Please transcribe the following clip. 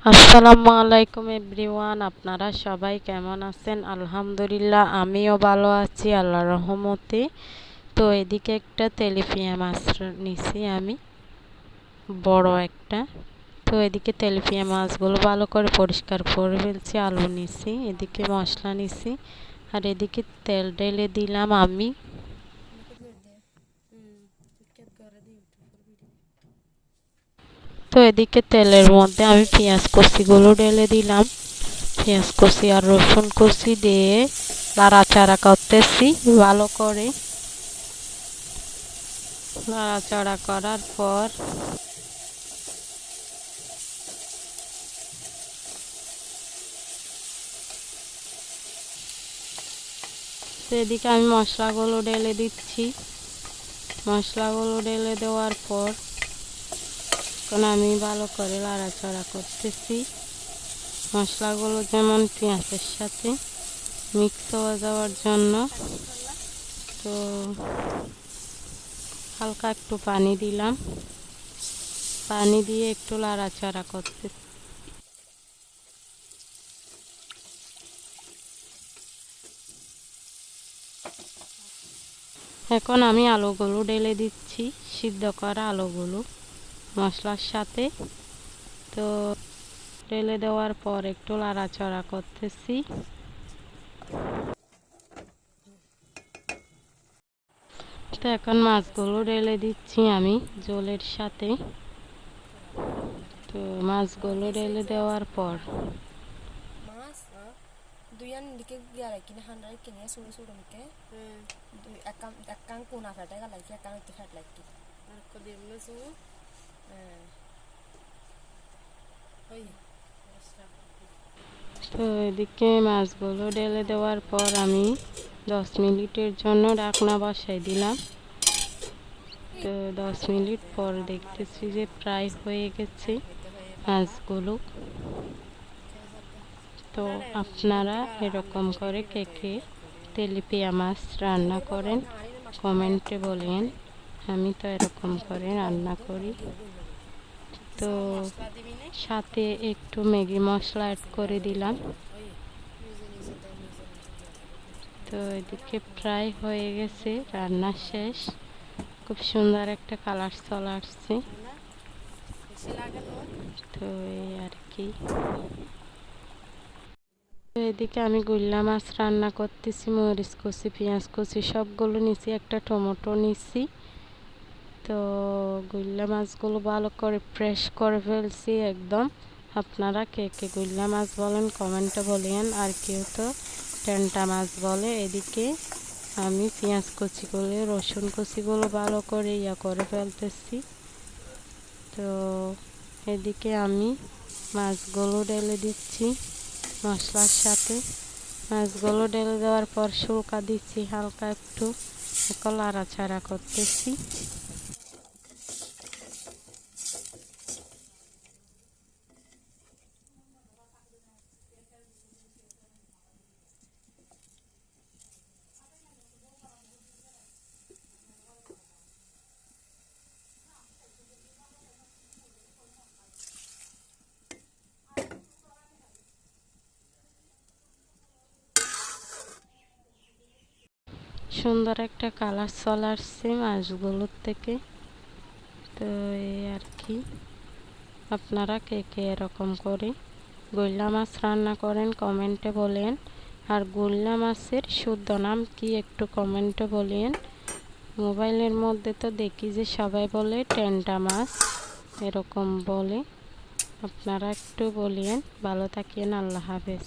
আসসালামু আলাইকুম এভরিওয়ান, আপনারা সবাই কেমন আছেন? আলহামদুলিল্লাহ, আমিও ভালো আছি আল্লাহর রহমতে। তো এদিকে একটা তেলাপিয়া মাছ নিছি আমি, বড় একটা। তো এদিকে তেলাপিয়া মাছগুলো ভালো করে পরিষ্কার করে ফেলছি, আলু নিছি, এদিকে মশলা নিছি, আর এদিকে তেল ঢেলে দিলাম আমি। তো এদিকে তেলের মধ্যে আমি পেঁয়াজ কচিগুলো ঢেলে দিলাম, পেঁয়াজ কচি আর রসুন কচি দিয়ে নাড়াচাড়া করতেছি ভালো করে। নাড়াচাড়া করার পর এদিকে আমি মশলাগুলো ঢেলে দিচ্ছি। মশলাগুলো ঢেলে দেওয়ার পর এখন আমি ভালো করে নাড়াচাড়া করতেছি, মশলাগুলো যেমন পেঁয়াজের সাথে মিক্স হয়ে যাওয়ার জন্য। তো হালকা একটু পানি দিলাম, পানি দিয়ে একটু নাড়াচাড়া করতেছি। এখন আমি আলুগুলো ঢেলে দিচ্ছি, সিদ্ধ করা আলুগুলো মশলার সাথে। তো ঢেলে দেওয়ার পর একটু নাড়াচাড়া করতেছি। তো এখন মাছগুলো ঢেলে দিচ্ছি আমি ঝোলের সাথে। তো মাছগুলো ঢেলে দেওয়ার পর দুইয়ান দিকে গিয়ারাই কিনে হান্ডারে কিনে সুড়ে সুড়ে মুখে দুই একাং কোনা ফাটা গেলাই কি একাং একটু ফাট লাগি আর কদি এমনে সু ওই। তো এদিকে মাছগুলো ঢেলে দেওয়ার পর আমি 10 মিনিটের জন্য ঢাকনা বসাই দিলাম। তো 10 মিনিট পর দেখতেছি যে প্রায় হয়ে গেছে মাছগুলো। তো আপনারা এরকম করে কে কে তেলাপিয়া মাছ রান্না করেন কমেন্টে বলেন। আমি তো এরকম করে রান্না করি। তো সাথে একটু ম্যাগি মশলা অ্যাড করে দিলাম। তো এদিকে প্রায় হয়ে গেছে, রান্না শেষ। খুব সুন্দর একটা কালার চলে আসছে। তো এই আর কি। এদিকে আমি গুল্লা মাছ রান্না করতেছি, মরিচ কচি পেঁয়াজ কচি সবগুলো নিছি, একটা টমেটো নিছি। তো গুল্লা মাছগুলো ভালো করে ফ্রেশ করে ফেলছি একদম। আপনারা কে কে গুল্লা মাছ বলেন কমেন্টে বলেন, আর কেউ তো টেন্টা মাছ বলে। এদিকে আমি পেঁয়াজ কচিগুলো রসুন কচিগুলো ভালো করে করে ফেলতেছি। তো এদিকে আমি মাছগুলো ঢেলে দিচ্ছি মশলার সাথে। মাছগুলো ঢেলে দেওয়ার পর শুলকা দিচ্ছি হালকা একটু, এখন নাড়াচাড়া করতেছি। সুন্দর একটা কালার চলে আসছে মাছগুলোর থেকে। তো এই আর কি। আপনারা কে কে এরকম করে গুল্লা মাছ রান্না করেন কমেন্টে বলেন, আর গুল্লা মাছের শুদ্ধ নাম কি একটু কমেন্টে বলেন। মোবাইলের মধ্যে তো দেখি যে সবাই বলে টেন্টা মাছ, এরকম বলে। আপনারা একটু বলেন। ভালো থাকেন, আল্লাহ হাফেজ।